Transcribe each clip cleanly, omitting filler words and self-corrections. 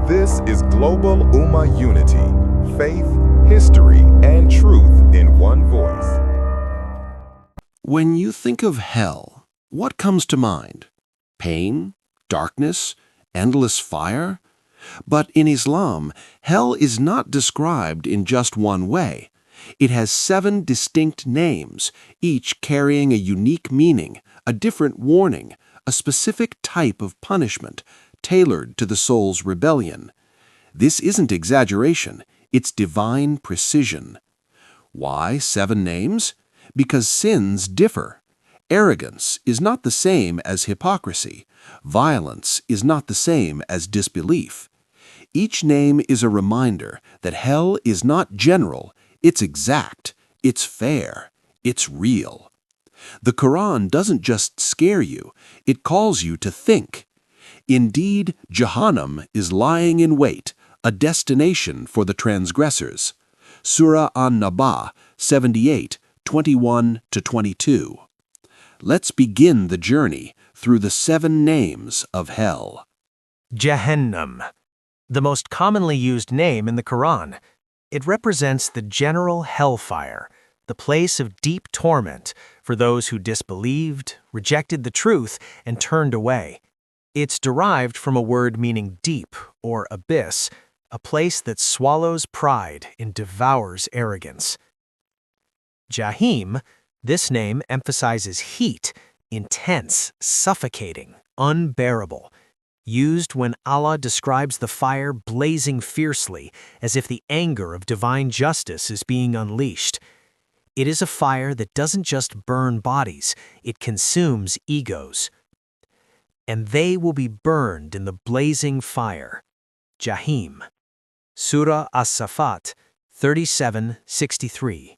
This is Global Ummah Unity, faith, history, and truth in one voice. When you think of hell, what comes to mind? Pain, darkness, endless fire? But in Islam, hell is not described in just one way. It has 7 distinct names, each carrying a unique meaning, a different warning, a specific type of punishment, tailored to the soul's rebellion. This isn't exaggeration, it's divine precision. Why 7 names? Because sins differ. Arrogance is not the same as hypocrisy. Violence is not the same as disbelief. Each name is a reminder that hell is not general, it's exact, it's fair, it's real. The Quran doesn't just scare you, it calls you to think. Indeed, Jahannam is lying in wait, a destination for the transgressors. Surah An-Naba 78, 21-22. Let's begin the journey through the 7 names of hell. Jahannam, the most commonly used name in the Quran. It represents the general hellfire, the place of deep torment for those who disbelieved, rejected the truth, and turned away. It's derived from a word meaning deep or abyss, a place that swallows pride and devours arrogance. Jahim, this name emphasizes heat, intense, suffocating, unbearable, used when Allah describes the fire blazing fiercely as if the anger of divine justice is being unleashed. It is a fire that doesn't just burn bodies, it consumes egos. And they will be burned in the blazing fire. Jahim. Surah As-Safat 37:63.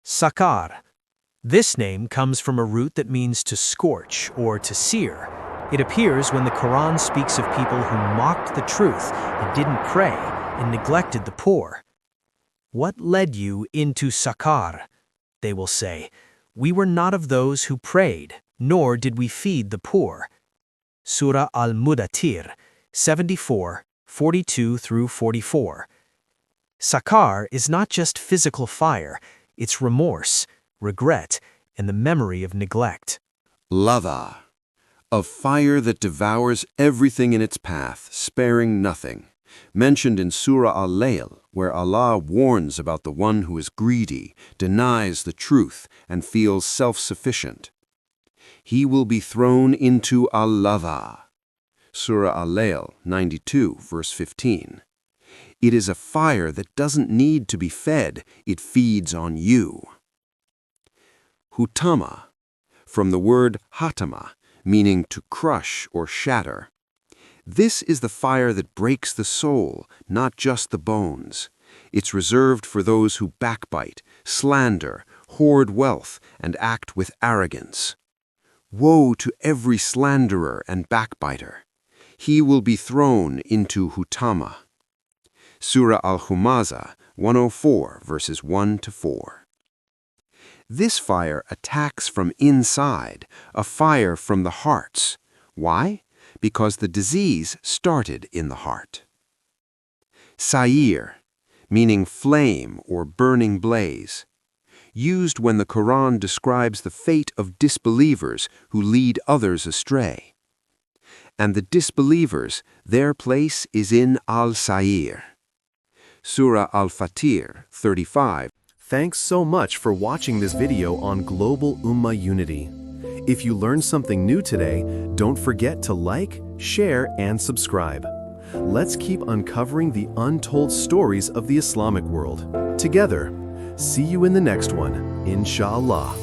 Sakar. This name comes from a root that means to scorch or to sear. It appears when the Quran speaks of people who mocked the truth and didn't pray and neglected the poor. What led you into Sakar? They will say, we were not of those who prayed, nor did we feed the poor. Surah Al-Mudathir 74, 42-44. Sakar is not just physical fire, it's remorse, regret, and the memory of neglect. Lava, a fire that devours everything in its path, sparing nothing. Mentioned in Surah Al-Layl, where Allah warns about the one who is greedy, denies the truth, and feels self-sufficient. He will be thrown into al-lava. Surah Al-Layl 92, verse 15. It is a fire that doesn't need to be fed, it feeds on you. Hutama, from the word hatama, meaning to crush or shatter. This is the fire that breaks the soul, not just the bones. It's reserved for those who backbite, slander, hoard wealth, and act with arrogance. Woe to every slanderer and backbiter. He will be thrown into Hutama. Surah Al-Humazah 104, verses 1-4. This fire attacks from inside, a fire from the hearts. Why? Because the disease started in the heart. Sa'ir, meaning flame or burning blaze. Used when the Quran describes the fate of disbelievers who lead others astray. And the disbelievers, their place is in Al-Sa'ir. Surah Al-Fatir 35. Thanks so much for watching this video on Global Ummah Unity. If you learned something new today, don't forget to like, share, and subscribe. Let's keep uncovering the untold stories of the Islamic world. Together. See you in the next one, inshallah.